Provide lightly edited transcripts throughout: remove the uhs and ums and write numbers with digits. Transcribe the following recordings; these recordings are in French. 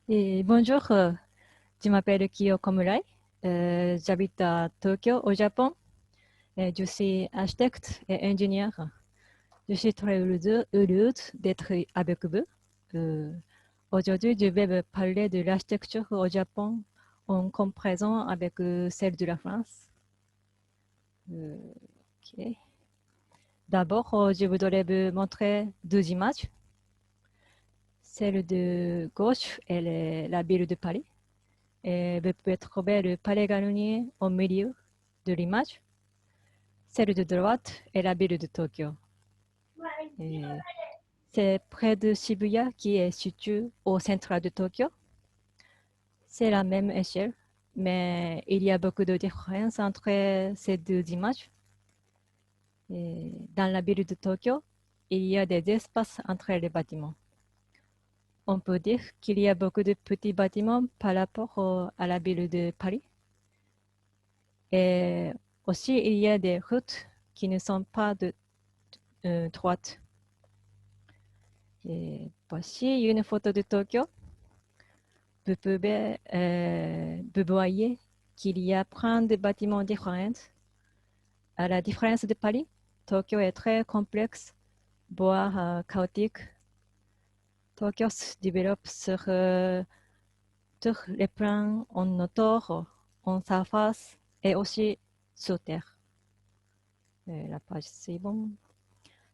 Bonjour, je m'appelle Kyoko Murai. J'habite à Tokyo, au Japon. Je suis architecte et ingénieur. Je suis très heureuse d'être avec vous. Euh, Aujourd'hui, je vais vous parler de l'architecture au Japon en comparaison avec celle de la France. Euh, ok. D'abord, je voudrais vous montrer deux images. Celle de gauche est la ville de Paris. Et vous pouvez trouver le palais Garnier au milieu de l'image. Celle de droite est la ville de Tokyo. Et c'est près de Shibuya qui est situé au centre de Tokyo. C'est la même échelle, mais il y a beaucoup de différences entre ces deux images. Et dans la ville de Tokyo, il y a des espaces entre les bâtiments. On peut dire qu'il y a beaucoup de petits bâtiments par rapport à la ville de Paris. Et aussi, il y a des routes qui ne sont pas droites. Et voici une photo de Tokyo. Vous voyez qu'il y a plein de bâtiments différents. À la différence de Paris, Tokyo est très complexe, voire chaotique. Tokyo se développe sur tous les plans en hauteur, en surface et aussi sur terre. La page suivante.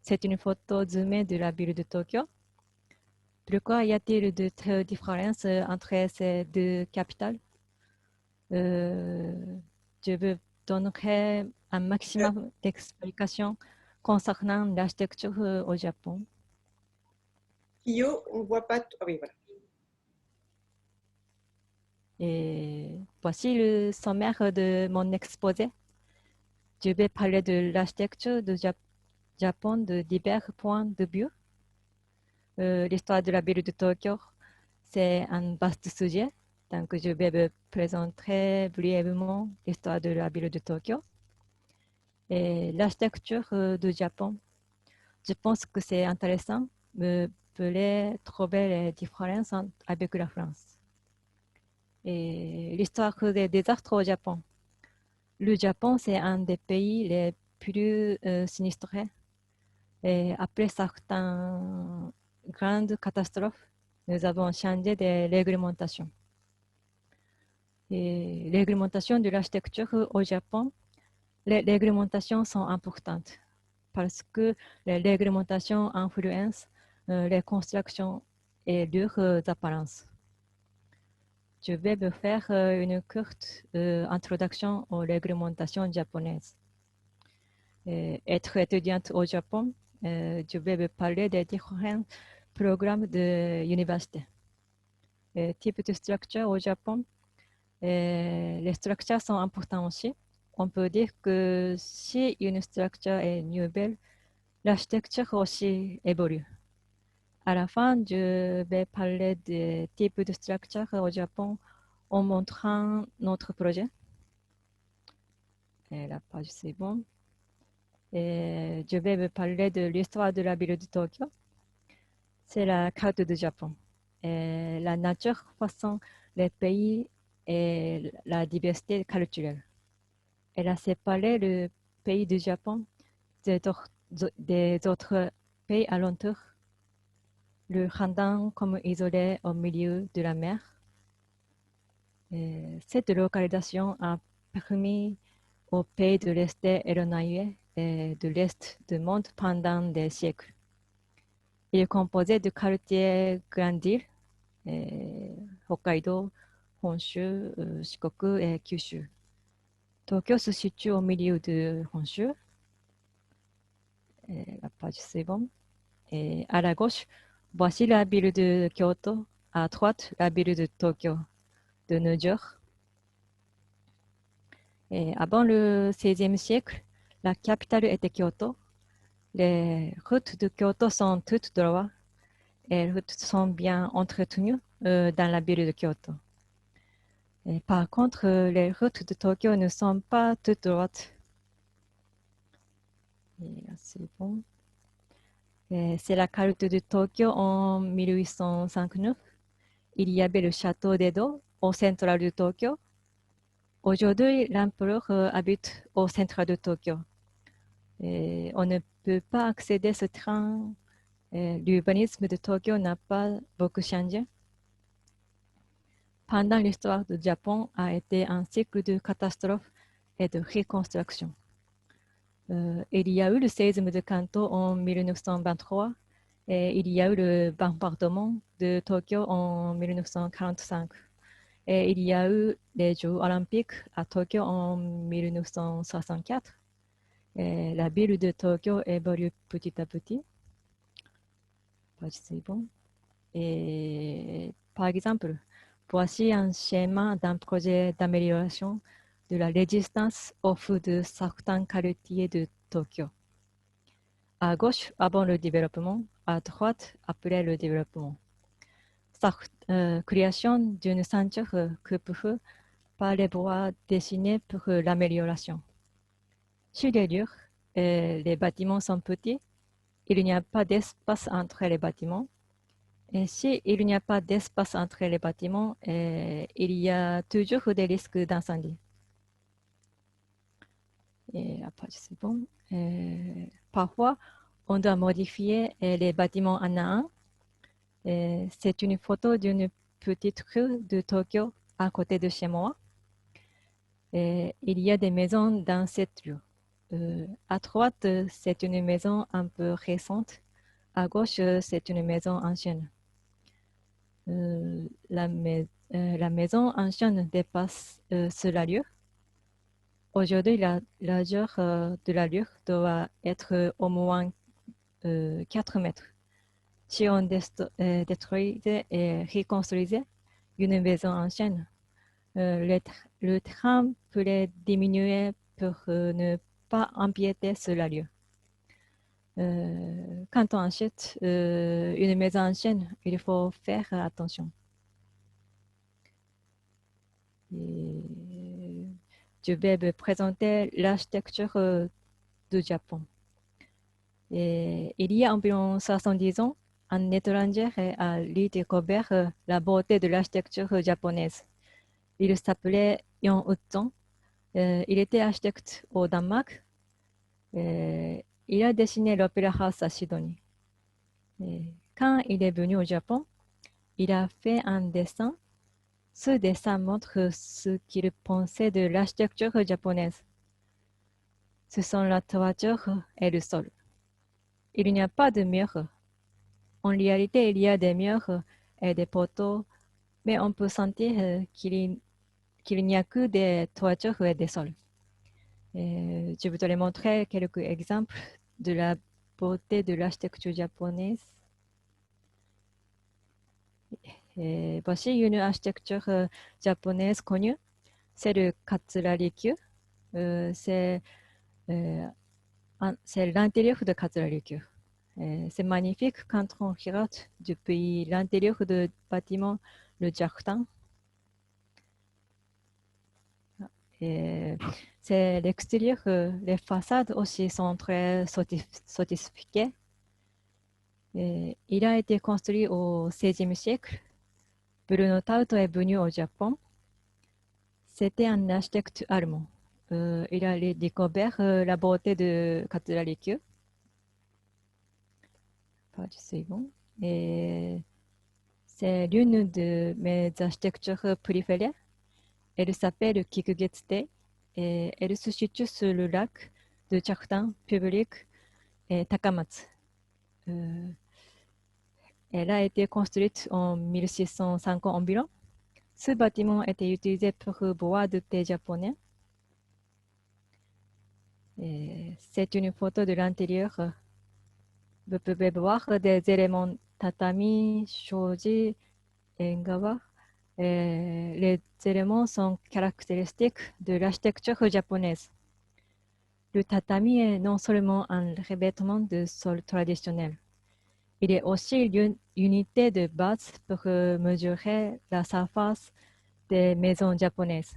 C'est une photo zoomée de la ville de Tokyo. Pourquoi y a-t-il de telles différences entre ces deux capitales? Euh, je vous donnerai un Euh, maximum d'explications concernant l'architecture au Japon. Kyo, on voit pas. Ah oui, voilà. Et voici le sommaire de mon exposé. Je vais parler de l'architecture du Japon de divers points de vue. L'histoire de la ville de Tokyo, c'est un vaste sujet. Donc, je vais vous présenter brièvement l'histoire de la ville de Tokyo et l'architecture du Japon. Je pense que c'est intéressant. Vous pouvez trouver les différences avec la France. Et l'histoire des arts au Japon. Le Japon, c'est un des pays les plus sinistrés. Et après certaines grandes catastrophes, nous avons changé des réglementations. Et les réglementations de l'architecture au Japon, les réglementations sont importantes parce que les réglementations influencent les constructions et leurs apparences. Je vais vous faire une courte introduction aux réglementations japonaises. Être étudiante au Japon, je vais vous parler des différents programmes de l'université. Type de structure au Japon, les structures sont importantes aussi. On peut dire que si une structure est nouvelle, l'architecture aussi évolue. À la fin, je vais parler des types de structures au Japon en montrant notre projet. Et la page suivante. Et je vais vous parler de l'histoire de la ville de Tokyo. C'est la carte du Japon. Et la nature façon les pays et la diversité culturelle. Elle a séparé le pays du Japon des autres pays alentours, le rendant comme isolé au milieu de la mer. Cette localisation a permis aux pays de l'Est éloignés et de l'Est du monde pendant des siècles. Il est composé de quartiers grandes îles, Hokkaido, Honshu, Shikoku et Kyushu. Tokyo se situe au milieu de Honshu, la page suivante. Et à la gauche, voici la ville de Kyoto. À droite, la ville de Tokyo, de New York. Et avant le XVIe siècle, la capitale était Kyoto. Les routes de Kyoto sont toutes droites et les routes sont bien entretenues dans la ville de Kyoto. Et par contre, les routes de Tokyo ne sont pas toutes droites. C'est bon. C'est la carte de Tokyo en 1859. il y avait le château d'Edo au central de Tokyo. Aujourd'hui, l'empereur habite au centre de Tokyo. Et on ne peut pas accéder à ce train. L'urbanisme de Tokyo n'a pas beaucoup changé. Pendant l'histoire du Japon a été un cycle de catastrophes et de reconstruction. Il y a eu le séisme de Kanto en 1923 et il y a eu le bombardement de Tokyo en 1945. Et il y a eu les Jeux olympiques à Tokyo en 1964. Et la ville de Tokyo évolue petit à petit. C'est bon. Et par exemple, voici un schéma d'un projet d'amélioration de la résistance au feu de certains quartiers de Tokyo. À gauche, avant le développement, à droite, après le développement. Création d'une ceinture coupe-feu par les voies dessinées pour l'amélioration. Sur les lieux, les bâtiments sont petits, il n'y a pas d'espace entre les bâtiments. Et s'il n'y a pas d'espace entre les bâtiments, il y a toujours des risques d'incendie. Et après, c'est bon. Parfois, on doit modifier les bâtiments un à un. C'est une photo d'une petite rue de Tokyo à côté de chez moi. Il y a des maisons dans cette rue. À droite, c'est une maison un peu récente. À gauche, c'est une maison ancienne. La maison ancienne dépasse ce lieu. Aujourd'hui, la largeur de la rue doit être au moins 4 mètres. Si on détruisait et reconstruisait une maison ancienne, le train pourrait diminuer pour ne pas empiéter sur la lieu. Quand on achète une maison ancienne, il faut faire attention. Et je vais vous présenter l'architecture du Japon. Il y a environ 70 ans, un étranger a redécouvert la beauté de l'architecture japonaise. Il s'appelait Jon Utzon. Il était architecte au Danemark. Il a dessiné l'Opéra House à Sidonie. Quand il est venu au Japon, il a fait un dessin. Ce dessin montre ce qu'il pensait de l'architecture japonaise. Ce sont la toiture et le sol. Il n'y a pas de mur. En réalité, il y a des murs et des poteaux, mais on peut sentir qu'il n'y a que des toitures et des sols. Je voudrais montrer quelques exemples de la beauté de l'architecture japonaise. Voici une architecture japonaise connue, c'est le Katsura-Rikyu. C'est l'intérieur de Katsura-Rikyu. C'est magnifique quand on regarde depuis l'intérieur du bâtiment le jardin. C'est l'extérieur, les façades aussi sont très sophistiquées. Il a été construit au XVIe siècle. Bruno Tauto est venu au Japon. C'était un architecte allemand. Il a découvert la beauté de Katsura-Rikyu. C'est bon. Et c'est l'une de mes architectures préférées. Elle s'appelle Kikugetsute et elle se situe sur le lac de jardin public Takamatsu. Elle a été construite en 1650 environ. Ce bâtiment était utilisé pour boire de thé japonais. C'est une photo de l'intérieur. Vous pouvez voir des éléments tatami, shoji, engawa. Les éléments sont caractéristiques de l'architecture japonaise. Le tatami est non seulement un revêtement de sol traditionnel, il est aussi une unité de base pour mesurer la surface des maisons japonaises.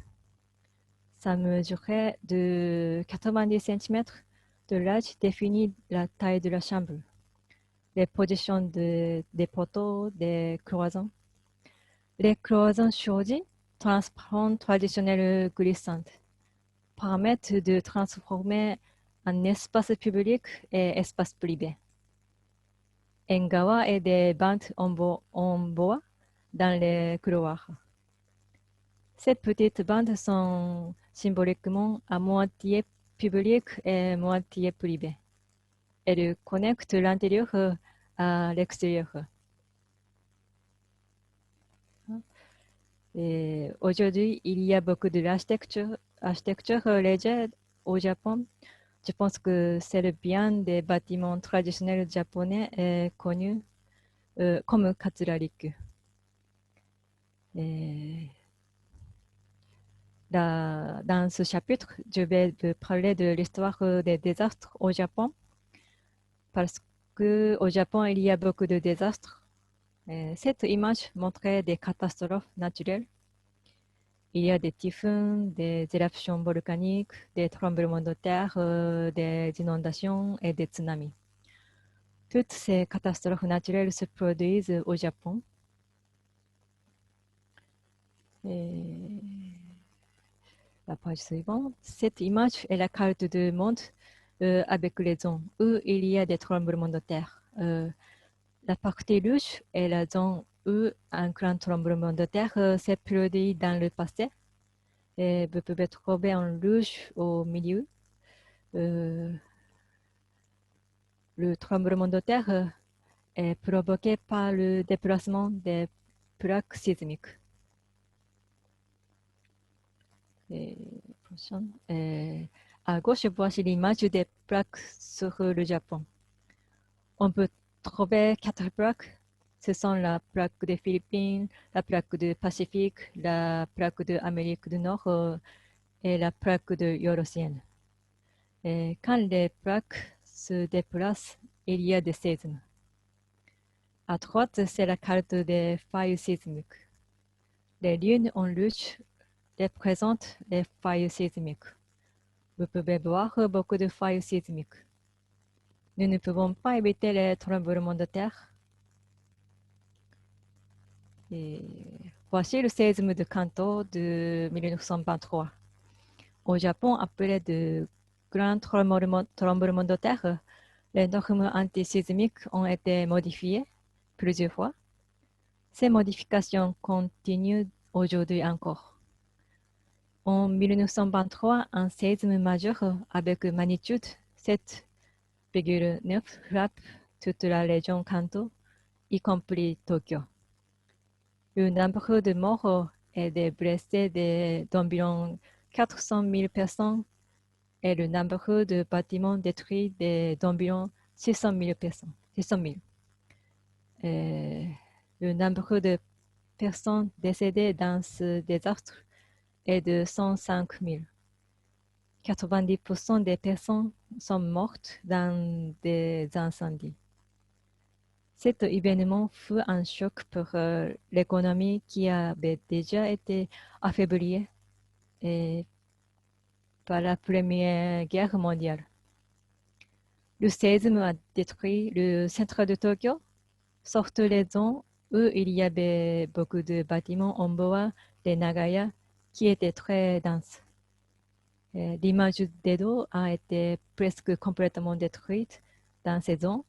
Ça mesurait de 90 cm de large définit la taille de la chambre, les positions des poteaux, des cloisons. Les cloisons choisies, transparentes traditionnelles glissantes, permettent de transformer un espace public et espace privé. Engawa et des bandes en bois dans les couloirs. Ces petites bandes sont symboliquement à moitié publiques et moitié privées. Elles connectent l'intérieur à l'extérieur. Et aujourd'hui, il y a beaucoup de l'architecture légère au Japon. Je pense que c'est le bien des bâtiments traditionnels japonais est connu comme Katsurariku. Et dans ce chapitre, je vais vous parler de l'histoire des désastres au Japon parce qu'au Japon, il y a beaucoup de désastres. Et cette image montrait des catastrophes naturelles. Il y a des typhons, des éruptions volcaniques, des tremblements de terre, des inondations et des tsunamis. Toutes ces catastrophes naturelles se produisent au Japon. Et la page suivante. Cette image est la carte du monde avec les zones où il y a des tremblements de terre. La partie rouge est la zone où un grand tremblement de terre s'est produit dans le passé. Et vous pouvez trouver en rouge au milieu. Le tremblement de terre est provoqué par le déplacement des plaques sismiques. Et, prochaine. À gauche, voici l'image des plaques sur le Japon. On peut trouver 4 plaques. Ce sont la plaque des Philippines, la plaque du Pacifique, la plaque de l'Amérique du Nord et la plaque de Eurasienne. Et quand les plaques se déplacent, il y a des séismes. À droite, c'est la carte des failles sismiques. Les lignes en rouge représentent les failles sismiques. Vous pouvez voir beaucoup de failles sismiques. Nous ne pouvons pas éviter les tremblements de terre. Et voici le séisme de Kanto de 1923. Au Japon, après de grands tremblements de terre, les normes antisismiques ont été modifiées plusieurs fois. Ces modifications continuent aujourd'hui encore. En 1923, un séisme majeur avec magnitude 7,9 frappe toute la région Kanto, y compris Tokyo. Le nombre de morts et de blessés d'environ 400 000 personnes et le nombre de bâtiments détruits d'environ 600 000 personnes. 600 000. Le nombre de personnes décédées dans ce désastre est de 105 000. 90% des personnes sont mortes dans des incendies. Cet événement fut un choc pour l'économie qui avait déjà été affaiblie par la Première Guerre mondiale. Le séisme a détruit le centre de Tokyo, surtout les zones où il y avait beaucoup de bâtiments en bois, des nagaya, qui étaient très denses. L'image des dos a été presque complètement détruite dans ces zones.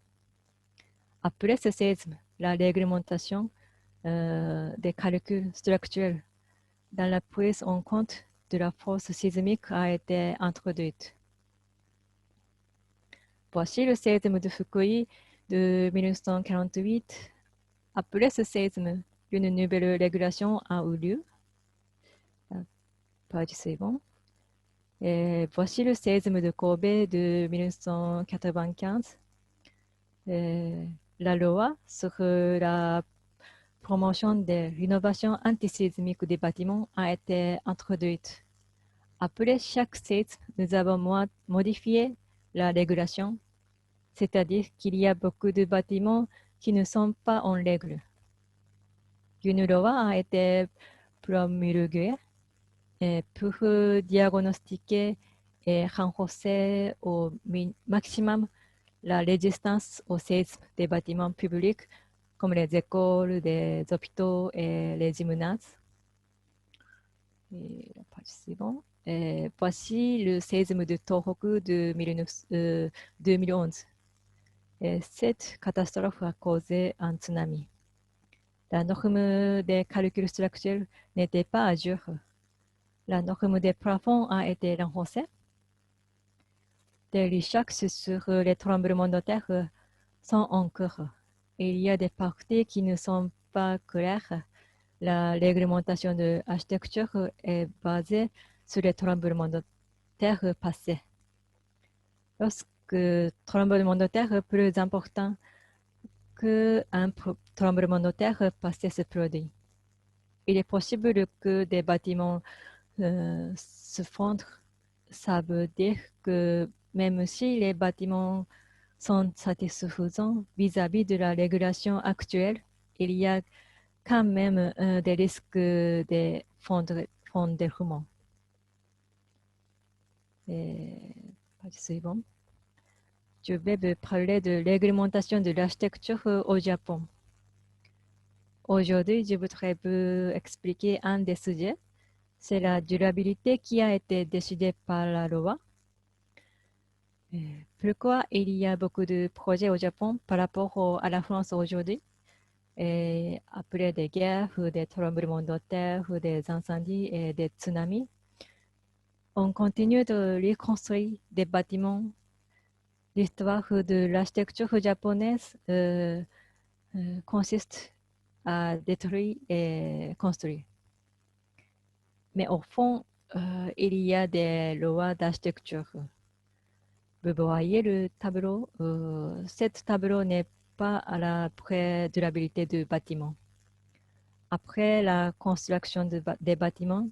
Après ce séisme, la réglementation des calculs structurels dans la prise en compte de la force sismique a été introduite. Voici le séisme de Fukui de 1948. Après ce séisme, une nouvelle régulation a eu lieu. Page suivante. Et voici le séisme de Kobe de 1995. La loi sur la promotion des rénovations antisismiques des bâtiments a été introduite. Après chaque séisme, nous avons modifié la régulation, c'est-à-dire qu'il y a beaucoup de bâtiments qui ne sont pas en règle. Une loi a été promulguée pour diagnostiquer et renforcer au maximum la résistance au séisme des bâtiments publics comme les écoles, les hôpitaux et les gymnases. Et la page suivante. Et voici le séisme de Tohoku de 2011. Et cette catastrophe a causé un tsunami. La norme des calculs structurels n'était pas à jour. La norme des plafonds a été renforcée. Les chocs sur les tremblements de terre sont en cours. Il y a des parties qui ne sont pas claires. La réglementation de l'architecture est basée sur les tremblements de terre passés. Lorsque tremblement de terre plus important qu'un tremblement de terre passé se produit, il est possible que des bâtiments se fondent. Ça veut dire que même si les bâtiments sont satisfaisants vis-à-vis de la régulation actuelle, il y a quand même des risques d'effondrement. Page suivante. Je vais vous parler de réglementation de l'architecture au Japon. Aujourd'hui, je voudrais vous expliquer un des sujets. C'est la durabilité qui a été décidée par la loi. Pourquoi il y a beaucoup de projets au Japon par rapport à la France aujourd'hui? Et après des guerres, des tremblements de terre, des incendies et des tsunamis, on continue de reconstruire des bâtiments. L'histoire de l'architecture japonaise consiste à détruire et construire. Mais au fond, il y a des lois d'architecture. Vous voyez le tableau. Cet tableau n'est pas à la durabilité du bâtiment. Après la construction des bâtiments,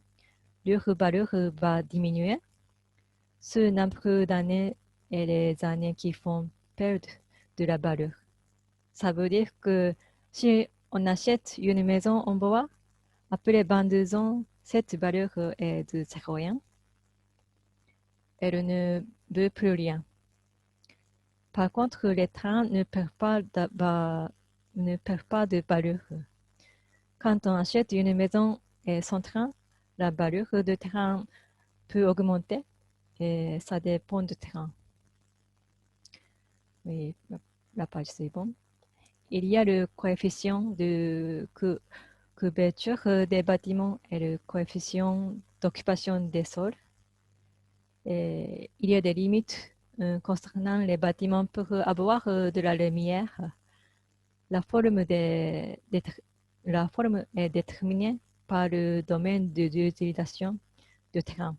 leur valeur va diminuer. Ce nombre d'années et les années qui font perdre de la valeur. Ça veut dire que si on achète une maison en bois, après 22 ans, cette valeur est de 0 rien. Elle ne veut plus rien. Par contre, les trains ne perdent pas de valeur. Quand on achète une maison et son train, la valeur de train peut augmenter et ça dépend du train. Oui, la page c'est bon. Il y a le coefficient de couverture des bâtiments et le coefficient d'occupation des sols. Et il y a des limites concernant les bâtiments pour avoir de la lumière. La forme est déterminée par le domaine de l'utilisation du train,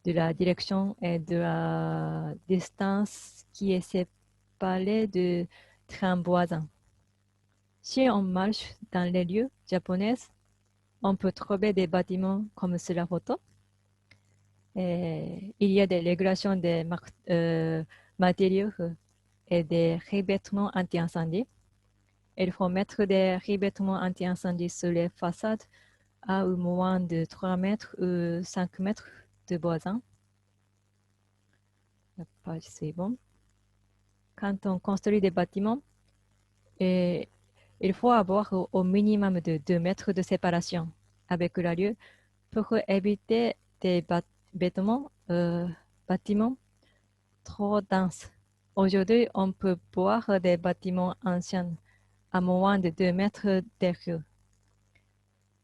de la direction et de la distance qui est séparée de trains voisins. Si on marche dans les lieux japonais, on peut trouver des bâtiments comme sur la photo. Et il y a des régulations des matériaux et des revêtements anti-incendie. Il faut mettre des revêtements anti-incendie sur les façades à au moins de 3 mètres ou 5 mètres de voisin. La page, c'est bon. Quand on construit des bâtiments, il faut avoir au minimum de 2 mètres de séparation avec le lieu pour éviter des bâtiments trop denses. Aujourd'hui, on peut voir des bâtiments anciens à moins de 2 mètres de haut.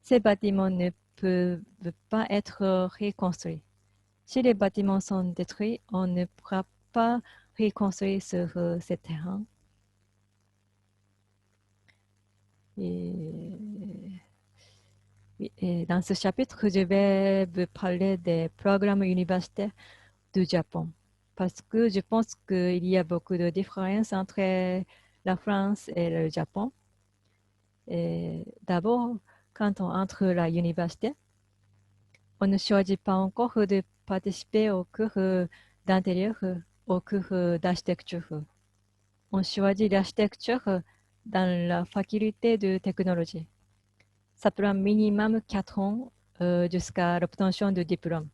Ces bâtiments ne peuvent pas être reconstruits. Si les bâtiments sont détruits, on ne pourra pas reconstruire sur ces terrains. Et dans ce chapitre, je vais vous parler des programmes universitaires du Japon. Parce que je pense qu'il y a beaucoup de différences entre la France et le Japon. D'abord, quand on entre à l'université, on ne choisit pas encore de participer au cours d'intérieur, au cours d'architecture. On choisit l'architecture dans la faculté de technologie. Ça prend minimum 4 ans jusqu'à l'obtention du diplôme.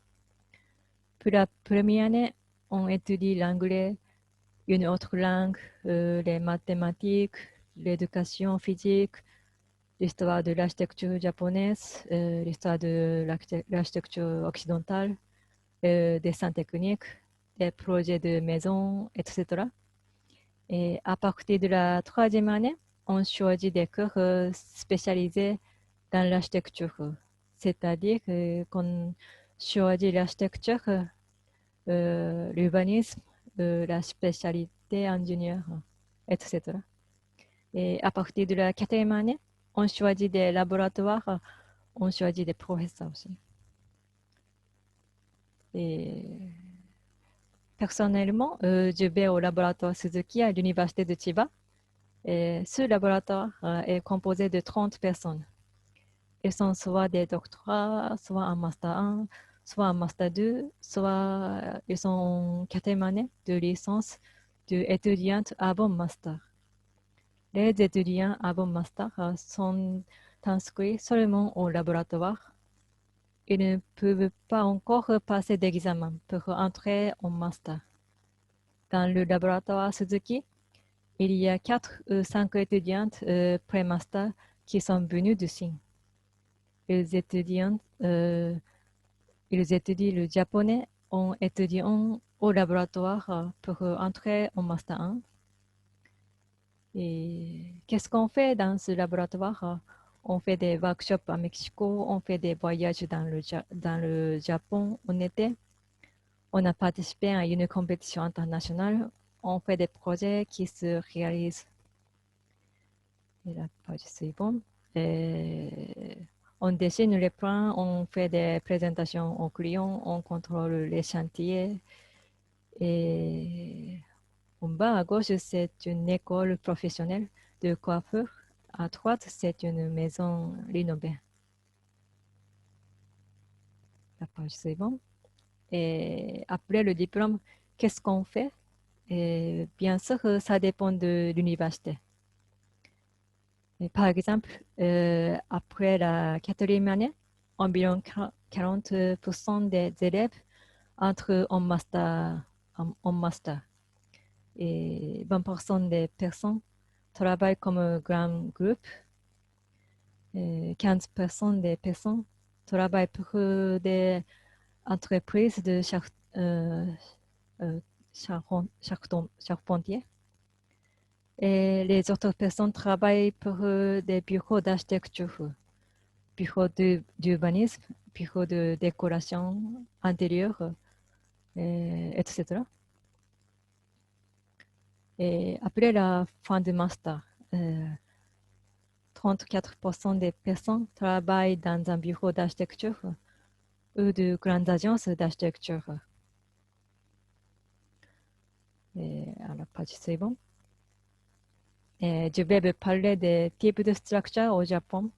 Pour la première année, on étudie l'anglais, une autre langue, les mathématiques, l'éducation physique, l'histoire de l'architecture japonaise, l'histoire de l'architecture occidentale, dessin technique, des projets de maison, etc. Et à partir de la troisième année, on choisit des cours spécialisés dans l'architecture. C'est-à-dire qu'on choisit l'architecture, l'urbanisme, la spécialité ingénieur, etc. Et à partir de la quatrième année, on choisit des laboratoires, on choisit des professeurs aussi. Et personnellement, je vais au laboratoire Suzuki à l'université de Chiba. Et ce laboratoire est composé de 30 personnes. Ils sont soit des doctorats, soit un master 1, soit un master 2, soit ils sont en quatrième année de licence d'étudiante avant master. Les étudiants avant master sont inscrits seulement au laboratoire. Ils ne peuvent pas encore passer d'examen pour entrer en master. Dans le laboratoire Suzuki, il y a 4 ou 5 étudiantes pré-master qui sont venues du Chine. Ils étudient le japonais en étudiant au laboratoire pour entrer en master 1. Et qu'est-ce qu'on fait dans ce laboratoire? On fait des workshops à Mexico, on fait des voyages dans le Japon en été. On a participé à une compétition internationale. On fait des projets qui se réalisent. Et la page suivante. On dessine les plans, on fait des présentations aux clients, on contrôle les chantiers. Et en bas à gauche, c'est une école professionnelle de coiffure. À droite, c'est une maison rénovée. La page suivante. Et après le diplôme, qu'est-ce qu'on fait? Et bien sûr, ça dépend de l'université. Par exemple, après la quatrième année, environ 40% des élèves entrent en master. Et 20% des personnes travaillent comme un grand groupe. Et 15% des personnes travaillent pour des entreprises de charpentier. Et les autres personnes travaillent pour des bureaux d'architecture, bureaux d'urbanisme, bureaux de décoration intérieure, etc. Et après la fin du master, 34% des personnes travaillent dans un bureau d'architecture ou de grandes agences d'architecture. Et à la page suivante. Et je vais vous parler des types de structures au Japon.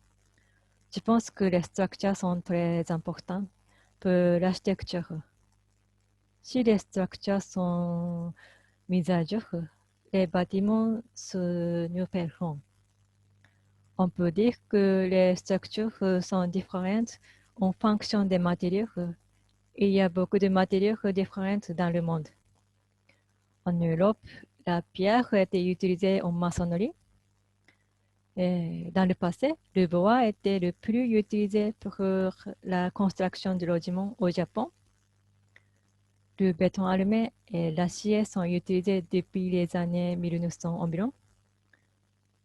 Je pense que les structures sont très importantes pour l'architecture. Si les structures sont mises à jour, les bâtiments se nivellent. On peut dire que les structures sont différentes en fonction des matériaux. Il y a beaucoup de matériaux différents dans le monde. En Europe, la pierre était utilisée en maçonnerie. Et dans le passé, le bois était le plus utilisé pour la construction de logements au Japon. Le béton armé et l'acier sont utilisés depuis les années 1900 environ.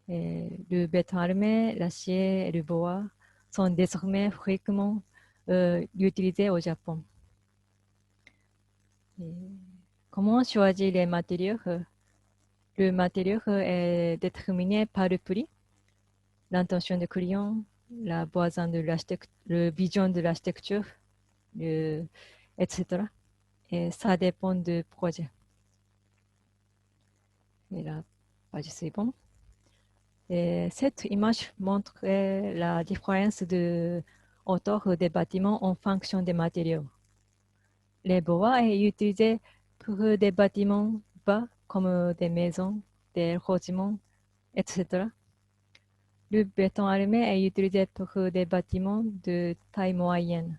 Et le béton armé, l'acier et le bois sont désormais fréquemment utilisés au Japon. Et comment choisir les matériaux? Le matériau est déterminé par le prix, l'intention du client, la le vision de l'architecture, etc. Et ça dépend du projet. Et la page suivante. Et cette image montre la différence de hauteur des bâtiments en fonction des matériaux. Le bois est utilisé pour des bâtiments bas comme des maisons, des logements, etc. Le béton armé est utilisé pour des bâtiments de taille moyenne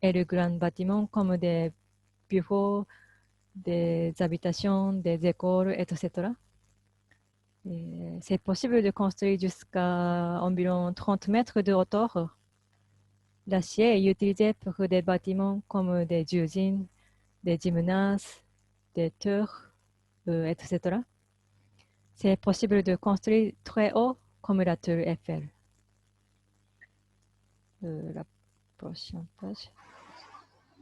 et de grands bâtiments comme des bureaux, des habitations, des écoles, etc. C'est possible de construire jusqu'à environ 30 mètres de hauteur. L'acier est utilisé pour des bâtiments comme des usines, des gymnases, des tours, etc. C'est possible de construire très haut comme la tour Eiffel. La prochaine page.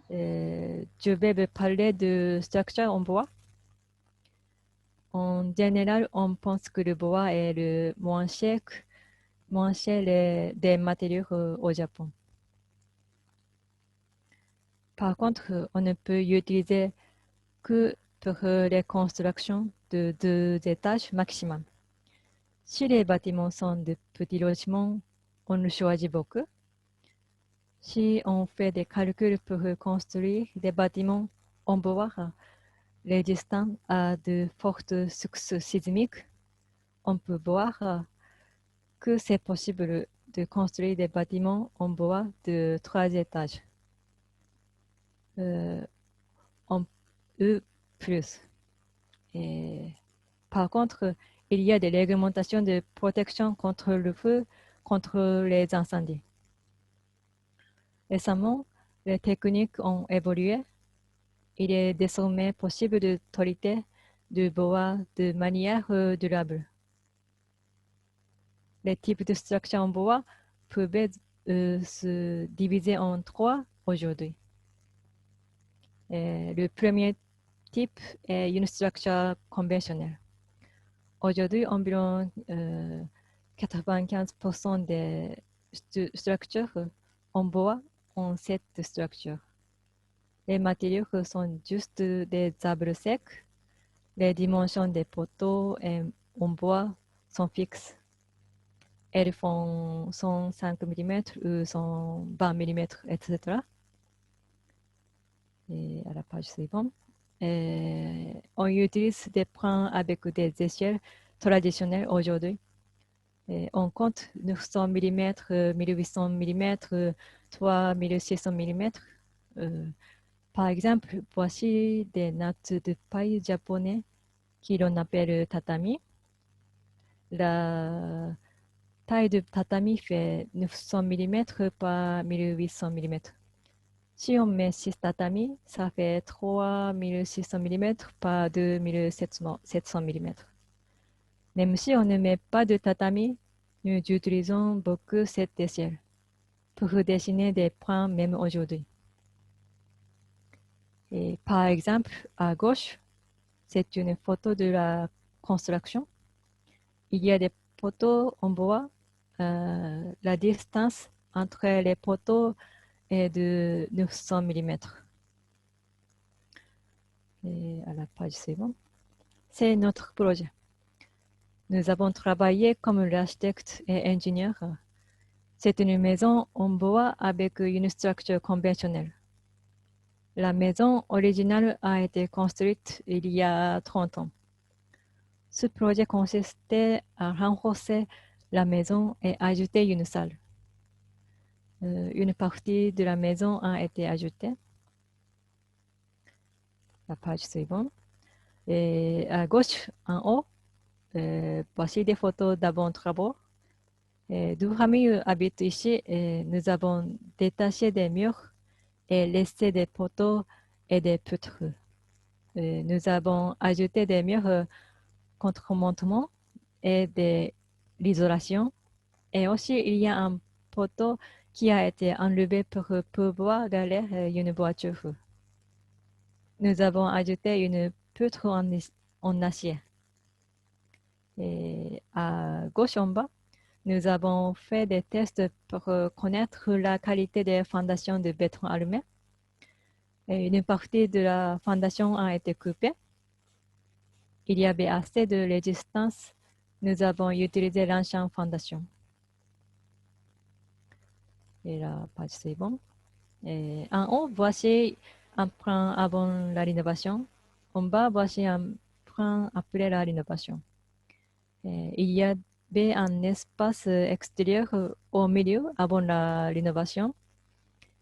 Je vais vous parler de structure en bois. En général, on pense que le bois est le moins cher des matériaux au Japon. Par contre, on ne peut utiliser que pour les constructions de 2 étages maximum. Si les bâtiments sont de petits logements, on le choisit beaucoup. Si on fait des calculs pour construire des bâtiments en bois résistants à de fortes succès sismiques, on peut voir que c'est possible de construire des bâtiments en bois de 3 étages. En E+. Et par contre, il y a des réglementations de protection contre le feu, contre les incendies. Récemment, les techniques ont évolué. Il est désormais possible de tolérer du bois de manière durable. Les types de structures en bois peuvent se diviser en 3 aujourd'hui. Le premier type est une structure conventionnelle. Aujourd'hui, environ 95% des structures en bois ont cette structure. Les matériaux sont juste des arbres secs. Les dimensions des poteaux en bois sont fixes. Elles font 105 mm ou 120 mm, etc. Et à la page suivante. On utilise des plans avec des échelles traditionnelles aujourd'hui. On compte 900 mm, 1800 mm, 3600 mm. Par exemple, voici des nattes de paille japonais qui l'on appelle tatami. La taille de tatami fait 900 mm par 1800 mm. Si on met 6 tatamis, ça fait 3600 mm par 2700 mm. Même si on ne met pas de tatami, nous utilisons beaucoup cette échelle pour dessiner des points même aujourd'hui. Et par exemple, à gauche, c'est une photo de la construction. Il y a des poteaux en bois. La distance entre les poteaux est de 900 mm. Et à la page suivante, c'est notre projet. Nous avons travaillé comme architecte et ingénieur. C'est une maison en bois avec une structure conventionnelle. La maison originale a été construite il y a 30 ans. Ce projet consistait à renforcer la maison et ajouter une salle. Une partie de la maison a été ajoutée. La page suivante. Et à gauche, en haut, voici des photos d'avant travaux. Deux familles habitent ici et nous avons détaché des murs et laissé des poteaux et des poutres. Nous avons ajouté des murs contre montement et de l'isolation. Et aussi, il y a un poteau qui a été enlevé pour pouvoir garer une voiture. Nous avons ajouté une poutre en acier. Et à gauche en bas, nous avons fait des tests pour connaître la qualité des fondations de béton armé. Et une partie de la fondation a été coupée. Il y avait assez de résistance. Nous avons utilisé l'ancienne fondation. Et la page suivante. Et en haut, voici un plan avant la rénovation. En bas, voici un plan après la rénovation. Et il y avait un espace extérieur au milieu avant la rénovation.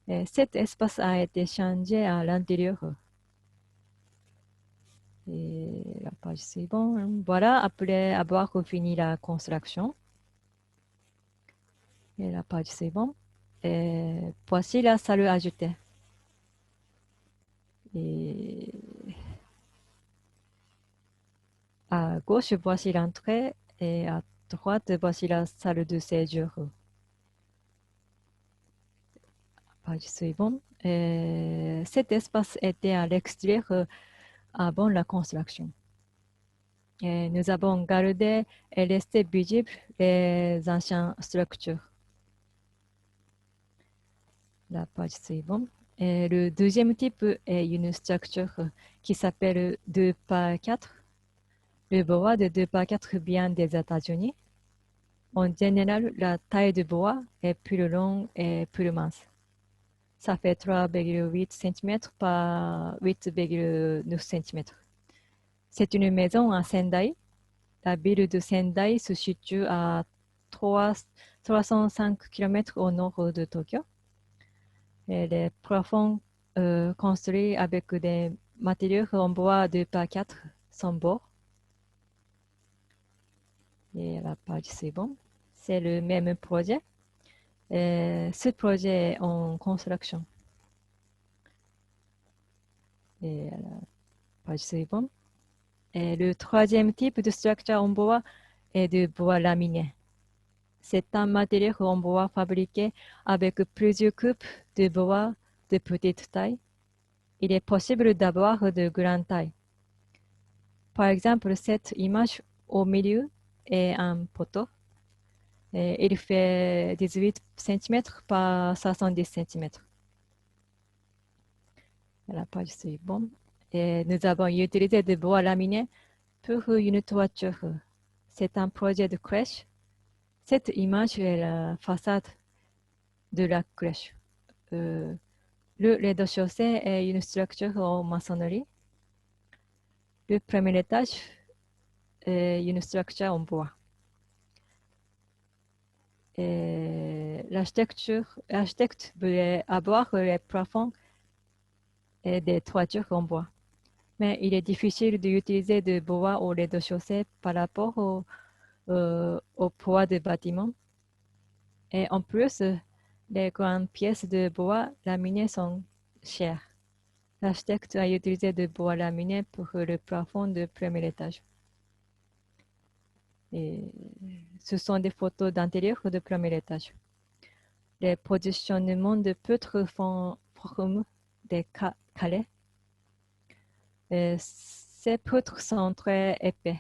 Et cet espace a été changé à l'intérieur. Et la page suivante. Voilà, après avoir fini la construction. Et la page suivante. Et voici la salle ajoutée. Et à gauche, voici l'entrée et à droite, voici la salle de séjour. Page suivante. Et cet espace était à l'extérieur avant la construction. Et nous avons gardé et resté visibles les anciennes structures. La page suivante. Et le deuxième type est une structure qui s'appelle 2 par 4. Le bois de 2 par 4 vient des États-Unis. En général, la taille du bois est plus longue et plus mince. Ça fait 3,8 cm par 8,9 cm. C'est une maison à Sendai. La ville de Sendai se situe à 305 km au nord de Tokyo. Et les plafonds construits avec des matériaux en bois 2 par 4 sont beaux. Et la page suivante, c'est le même projet. Et ce projet est en construction. Et la page suivante. Et le troisième type de structure en bois est de bois laminé. C'est un matériau en bois fabriqué avec plusieurs coupes de bois de petite taille. Il est possible d'avoir de grandes tailles. Par exemple, cette image au milieu est un poteau. Et il fait 18 cm par 70 cm. La page suivante. Et nous avons utilisé des bois laminés pour une toiture. C'est un projet de crèche. Cette image est la façade de la crèche. Le rez-de-chaussée est une structure en maçonnerie. Le premier étage est une structure en bois. L'architecte voulait avoir les plafonds et des toitures en bois. Mais il est difficile d'utiliser du bois au rez-de-chaussée par rapport au poids du bâtiment. Et en plus, les grandes pièces de bois laminé sont chères. L'architecte a utilisé du bois laminé pour le plafond du premier étage. Et ce sont des photos d'intérieur du premier étage. Les positionnements de poutres forment des carrés. Ces poutres sont très épais.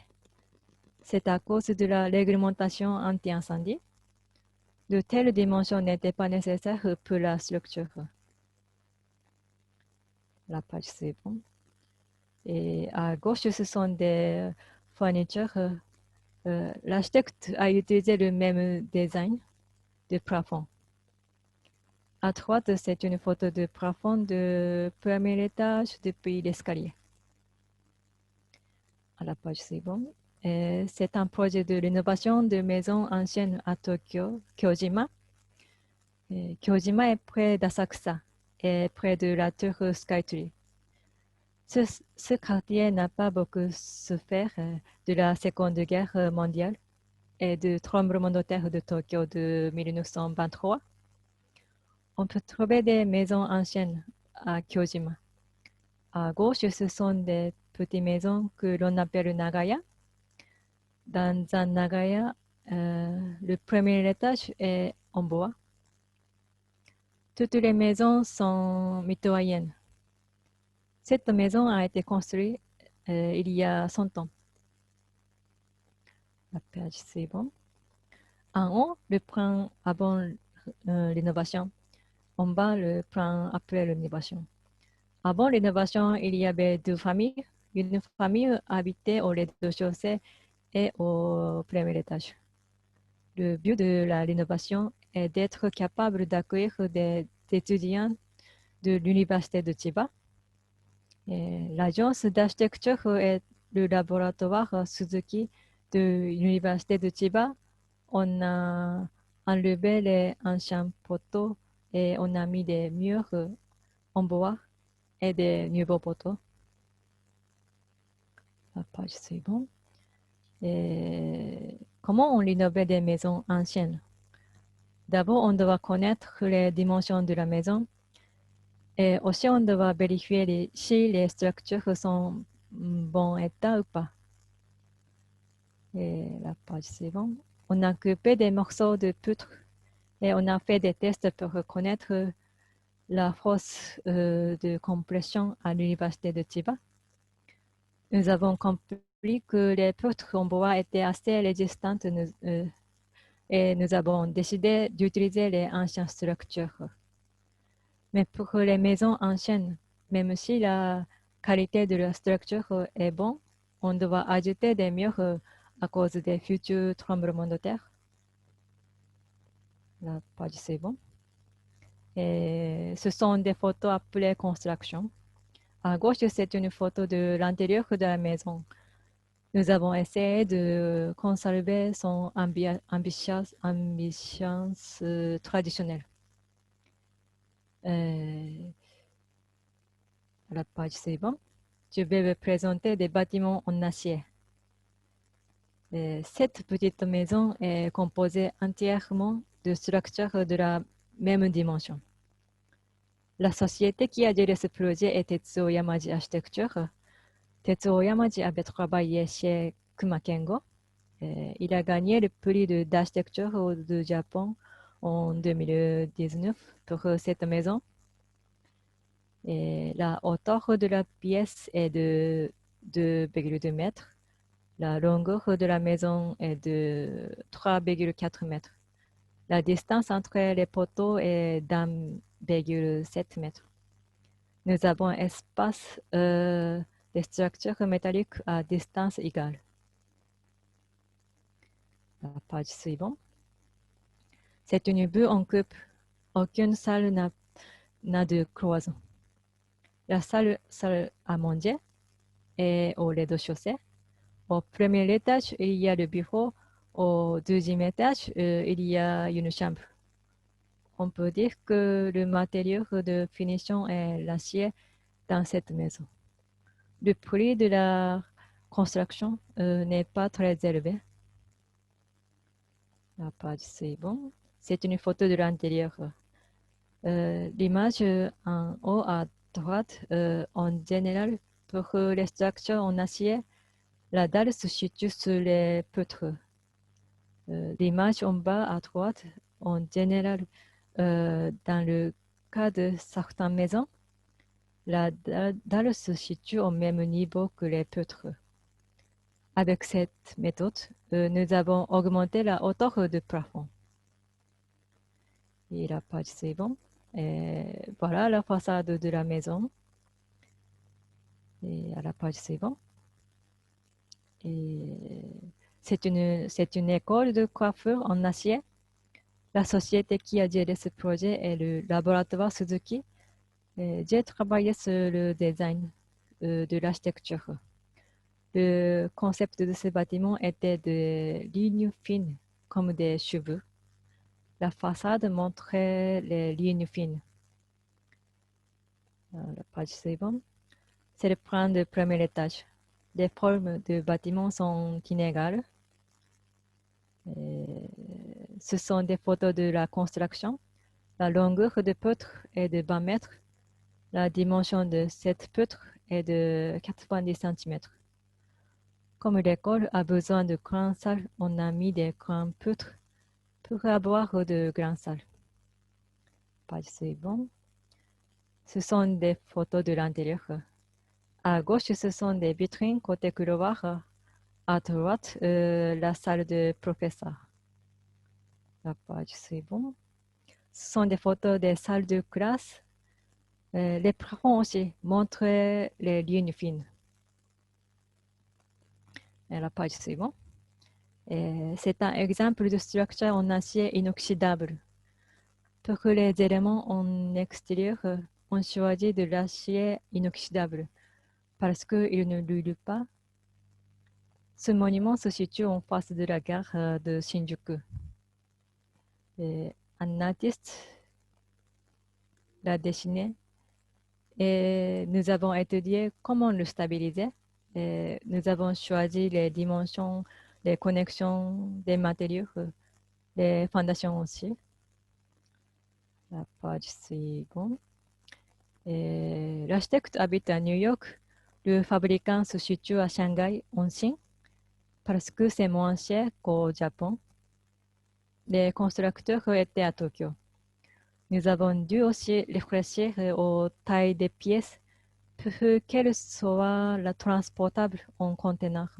C'est à cause de la réglementation anti-incendie. De telles dimensions n'étaient pas nécessaires pour la structure. La page suivante. Et à gauche, ce sont des fournitures. L'architecte a utilisé le même design de plafond. À droite, c'est une photo de plafond de premier étage depuis l'escalier. À la page suivante. C'est un projet de rénovation de maisons anciennes à Tokyo, Kyojima. Kyojima est près d'Asakusa et près de la tour Skytree. Ce quartier n'a pas beaucoup souffert de la Seconde Guerre mondiale et du tremblement de terre de Tokyo de 1923. On peut trouver des maisons anciennes à Kyojima. À gauche, ce sont des petites maisons que l'on appelle Nagaya. Dans un Nagaya, le premier étage est en bois. Toutes les maisons sont mitoyennes. Cette maison a été construite il y a 100 ans. La page suivante. En haut, le plan avant l'innovation. En bas, le plan après l'innovation. Avant l'innovation, il y avait deux familles. Une famille habitait au rez-de-chaussée et au premier étage. Le but de la rénovation est d'être capable d'accueillir des étudiants de l'Université de Chiba. L'agence d'architecture et le laboratoire Suzuki de l'Université de Chiba. On a enlevé les anciens poteaux et on a mis des murs en bois et des nouveaux poteaux. La page suivante. Comment on rénove des maisons anciennes? D'abord, on doit connaître les dimensions de la maison et aussi on doit vérifier si les structures sont en bon état ou pas. Et la page suivante. On a coupé des morceaux de poutre et on a fait des tests pour reconnaître la force de compression à l'université de Chiba. Nous avons compris que les poutres en bois étaient assez résistantes et nous avons décidé d'utiliser les anciennes structures. Mais pour les maisons anciennes, même si la qualité de la structure est bonne, on doit ajouter des murs à cause des futurs tremblements de terre. La page suivante. Et ce sont des photos après construction. À gauche, c'est une photo de l'intérieur de la maison. Nous avons essayé de conserver son ambiance traditionnelle. À la page suivante, je vais vous présenter des bâtiments en acier. Cette petite maison est composée entièrement de structures de la même dimension. La société qui a géré ce projet est Tetsuo Yamaji Architecture. Tetsuo Yamaji avait travaillé chez Kuma Kengo. Il a gagné le prix d'architecture du Japon en 2019 pour cette maison. Et la hauteur de la pièce est de 2,2 mètres. La longueur de la maison est de 3,4 mètres. La distance entre les poteaux est d'1,7 mètre. Nous avons espace des structures métalliques à distance égale. La page suivante. C'est une vue en coupe. Aucune salle n'a de cloison. La salle à manger est au rez-de-chaussée. Au premier étage, il y a le bureau. Au deuxième étage, il y a une chambre. On peut dire que le matériau de finition est l'acier dans cette maison. Le prix de la construction n'est pas très élevé. La page suivante. C'est une photo de l'intérieur. L'image en haut à droite, en général, pour les structures en acier, la dalle se situe sur les poutres. L'image en bas à droite, en général, dans le cas de certaines maisons, la dalle se situe au même niveau que les poutres. Avec cette méthode, nous avons augmenté la hauteur du plafond. Et la page suivante. Et voilà la façade de la maison. Et à la page suivante. C'est une école de coiffure en acier. La société qui a géré ce projet est le laboratoire Suzuki. J'ai travaillé sur le design de l'architecture. Le concept de ce bâtiment était de lignes fines, comme des cheveux. La façade montrait les lignes fines. La page suivante. C'est le plan du premier étage. Les formes du bâtiment sont inégales. Ce sont des photos de la construction. La longueur de poutre est de 20 mètres. La dimension de cette poutre est de 90 cm. Comme l'école a besoin de grandes salles, on a mis des grandes poutres pour avoir de grandes salles. Page suivante. Ce sont des photos de l'intérieur. À gauche, ce sont des vitrines côté couloir. À droite, la salle de professeur. La page suivante. Ce sont des photos des salles de classe. Les plafonds aussi montrent les lignes fines. Et la page suivante. C'est un exemple de structure en acier inoxydable. Pour les éléments en extérieur, on choisit de l'acier inoxydable parce qu'il ne brûle pas. Ce monument se situe en face de la gare de Shinjuku. Un artiste l'a dessiné et nous avons étudié comment le stabiliser. Nous avons choisi les dimensions, les connexions des matériaux, les fondations aussi. La page suivante. L'architecte habite à New York. Le fabricant se situe à Shanghai, en Chine, parce que c'est moins cher qu'au Japon. Les constructeurs étaient à Tokyo. Nous avons dû aussi réfléchir aux tailles des pièces pour qu'elles soient transportables en conteneur.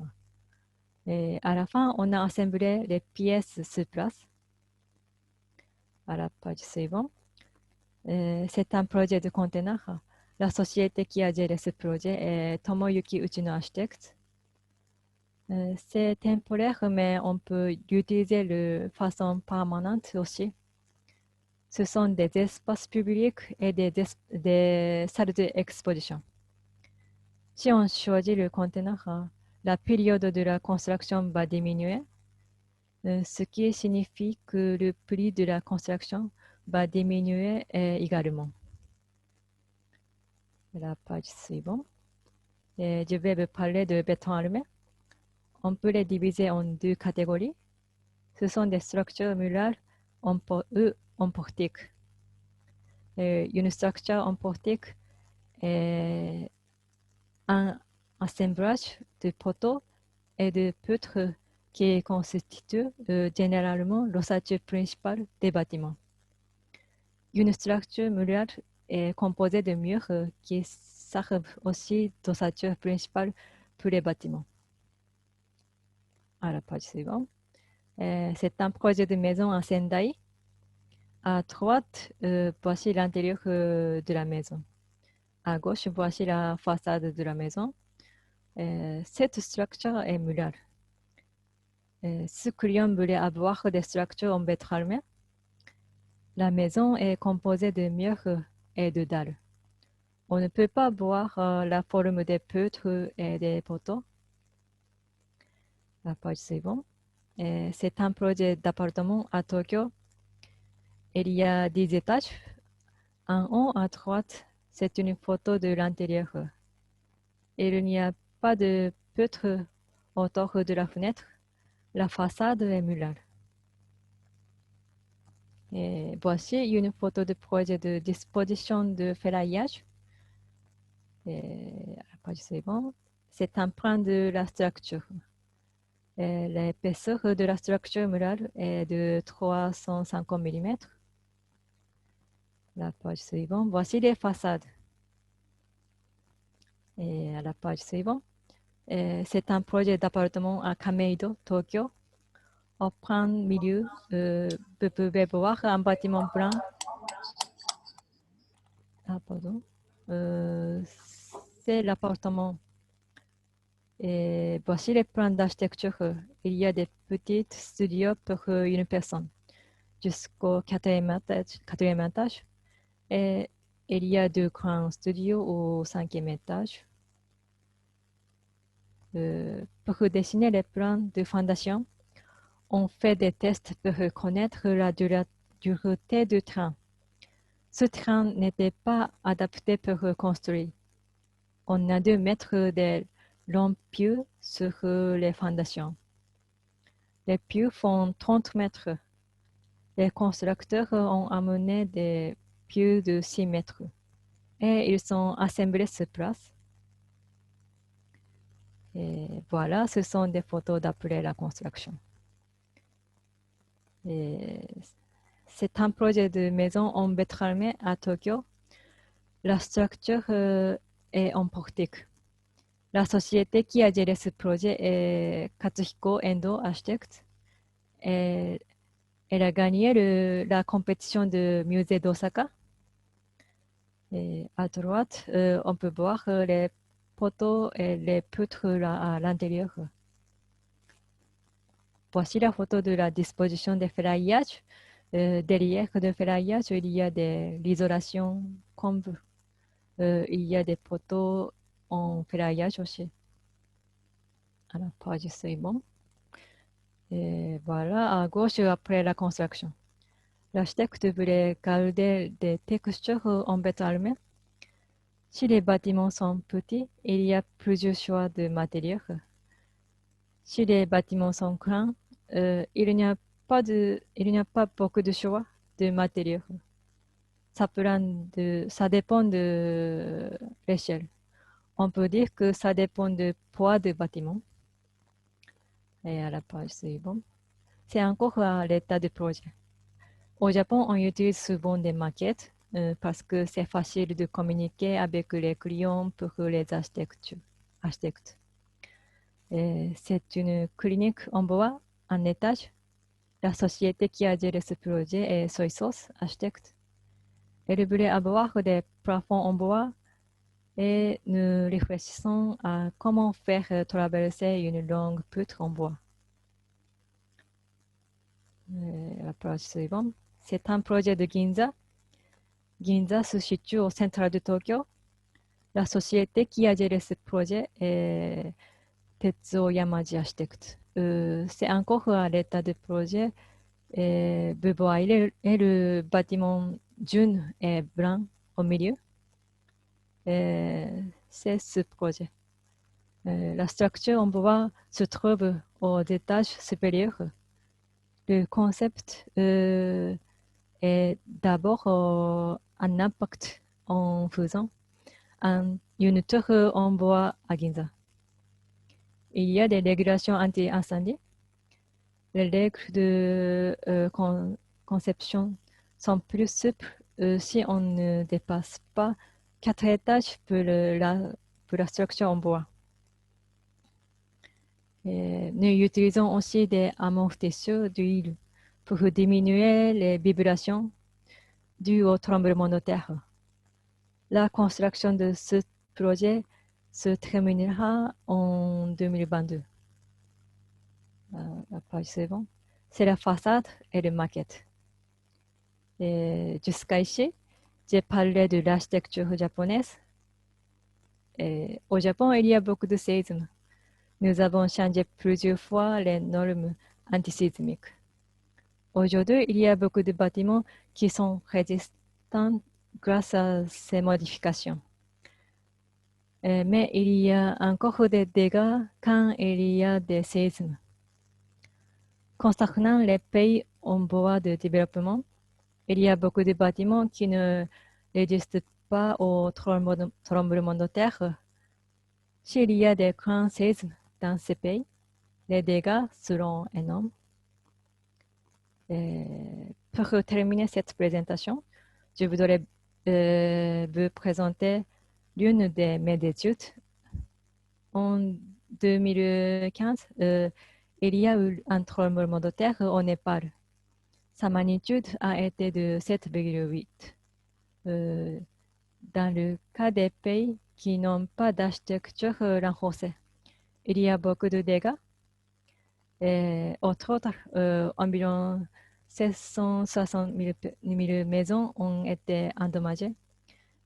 Et à la fin, on a assemblé les pièces sur place. À la page suivante. C'est un projet de conteneur. La société qui a géré ce projet est Tomoyuki Uchino Architects. C'est temporaire, mais on peut l'utiliser de façon permanente aussi. Ce sont des espaces publics et des salles d'exposition. Si on choisit le conteneur, la période de la construction va diminuer, ce qui signifie que le prix de la construction va diminuer également. La page suivante. Je vais vous parler de béton armé. On peut les diviser en deux catégories. Ce sont des structures murales en portique. Une structure en portique est un assemblage de poteaux et de poutres qui constitue généralement l'ossature principale des bâtiments. Une structure murale est composée de murs qui servent aussi d'ossature principale pour les bâtiments. À la page suivante. C'est un projet de maison à Sendai. À droite, voici l'intérieur de la maison. À gauche, voici la façade de la maison. Cette structure est murale. Ce client voulait avoir des structures en béton armé. La maison est composée de murs et de dalles. On ne peut pas voir la forme des poutres et des poteaux. La page suivante. C'est un projet d'appartement à Tokyo. Il y a 10 étages. En haut à droite, c'est une photo de l'intérieur. Il n'y a pas de poutre autour de la fenêtre. La façade est murale. Et voici une photo de projet de disposition de ferraillage. Et à la page suivante, c'est un plan de la structure. L'épaisseur de la structure murale est de 350 mm. La page suivante, voici les façades. Et à la page suivante, c'est un projet d'appartement à Kameido, Tokyo. Au plein milieu, vous pouvez voir un bâtiment blanc. Ah, pardon. C'est l'appartement. Et voici les plans d'architecture. Il y a des petits studios pour une personne jusqu'au quatrième étage. Et il y a deux grands studios au cinquième étage. Pour dessiner les plans de fondation, on fait des tests pour connaître la dureté du train. Ce train n'était pas adapté pour construire. On a dû mettre des longs pieux sur les fondations. Les pieux font 30 mètres. Les constructeurs ont amené des pieux de 6 mètres et ils sont assemblés sur place. Et voilà, ce sont des photos d'après la construction. C'est un projet de maison en béton armé à Tokyo. La structure est en portique. La société qui a géré ce projet est Katsuhiko Endo Architects. Et elle a gagné la compétition de musée d'Osaka. Et à droite, on peut voir les poteaux et les poutres à l'intérieur. Voici la photo de la disposition des ferraillages. Derrière le ferraillage, il y a de l'isolation comme il y a des poteaux en ferraillage aussi. À la page suivante. Et voilà, à gauche, après la construction. L'architecte voulait garder des textures en béton armé. Si les bâtiments sont petits, il y a plusieurs choix de matériaux. Si les bâtiments sont grands, il n'y a pas beaucoup de choix de matériaux. Ça dépend de l'échelle. On peut dire que ça dépend du poids du bâtiment. Et à la page suivante, c'est encore à l'état du projet. Au Japon, on utilise souvent des maquettes parce que c'est facile de communiquer avec les clients pour les architectes. C'est une clinique en bois, en étage. La société qui a géré ce projet est Soy Architecte. Elle voulait avoir des plafonds en bois et nous réfléchissons à comment faire traverser une longue poutre en bois. La page suivante. C'est un projet de Ginza. Ginza se situe au centre de Tokyo. La société qui a géré ce projet est Tetsuo Yamaji Architect. C'est encore à l'état de projet. Vous voyez le bâtiment jaune et blanc au milieu. C'est ce projet. La structure en bois se trouve aux étages supérieurs. Le concept est d'abord un impact en faisant une tour en bois à Ginza. Il y a des régulations anti-incendie. Les règles de conception sont plus souples si on ne dépasse pas 4 étages pour la structure en bois. Nous utilisons aussi des amortisseurs d'huile pour diminuer les vibrations dues au tremblement de terre. La construction de ce projet se terminera en 2022. La page suivante. C'est la façade et la maquette. Jusqu'à ici, j'ai parlé de l'architecture japonaise. Au Japon, il y a beaucoup de séismes. Nous avons changé plusieurs fois les normes antisismiques. Aujourd'hui, il y a beaucoup de bâtiments qui sont résistants grâce à ces modifications. Mais il y a encore des dégâts quand il y a des séismes. Concernant les pays en voie de développement, il y a beaucoup de bâtiments qui ne résistent pas au tremblement de terre. S'il y a des grands séismes dans ces pays, les dégâts seront énormes. Pour terminer cette présentation, je voudrais vous présenter l'une de mes études. En 2015, il y a eu un tremblement de terre au Népal. Sa magnitude a été de 7,8. Dans le cas des pays qui n'ont pas d'architecture renforcée, il y a beaucoup de dégâts. Au total, environ 760 000 maisons ont été endommagées.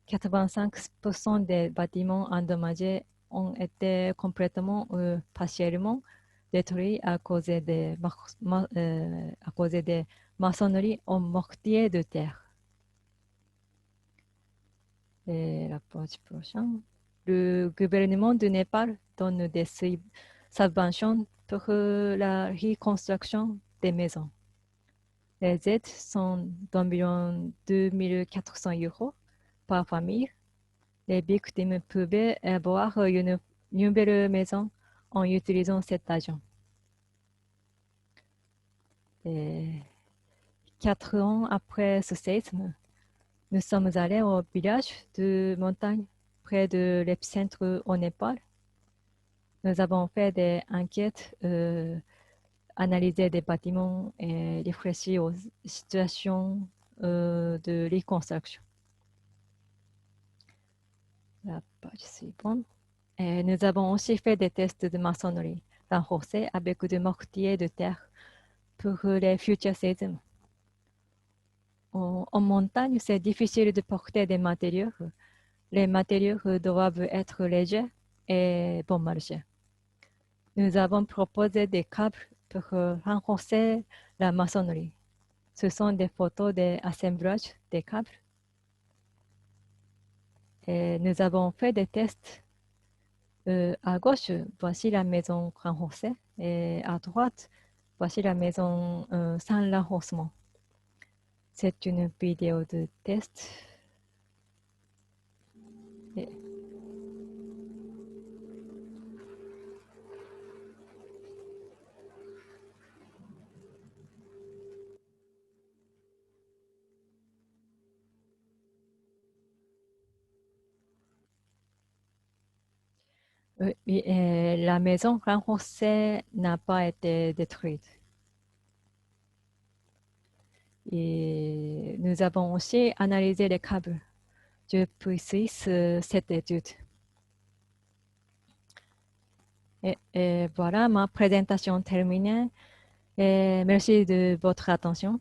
85% des bâtiments endommagés ont été complètement ou partiellement détruits à cause des maçonneries en mortier de terre. Et la page prochaine. Le gouvernement du Népal donne des subventions pour la reconstruction des maisons. Les aides sont d'environ 2400 € par famille. Les victimes pouvaient avoir une nouvelle maison en utilisant cet argent. 4 ans après ce séisme, nous sommes allés au village de montagne près de l'épicentre au Népal. Nous avons fait des enquêtes, analysé des bâtiments et réfléchi aux situations de reconstruction. La page suivante. Et nous avons aussi fait des tests de maçonnerie renforcés avec des mortiers de terre pour les futurs séismes. En montagne, c'est difficile de porter des matériaux. Les matériaux doivent être légers et bon marché. Nous avons proposé des câbles pour renforcer la maçonnerie. Ce sont des photos d'assemblage des câbles. Et nous avons fait des tests. À gauche, voici la maison renforcée. Et à droite, voici la maison sans renforcement. C'est une vidéo de test. Et oui, et la maison renforcée n'a pas été détruite. Et nous avons aussi analysé les câbles depuis cette étude. Et voilà ma présentation terminée. Et merci de votre attention.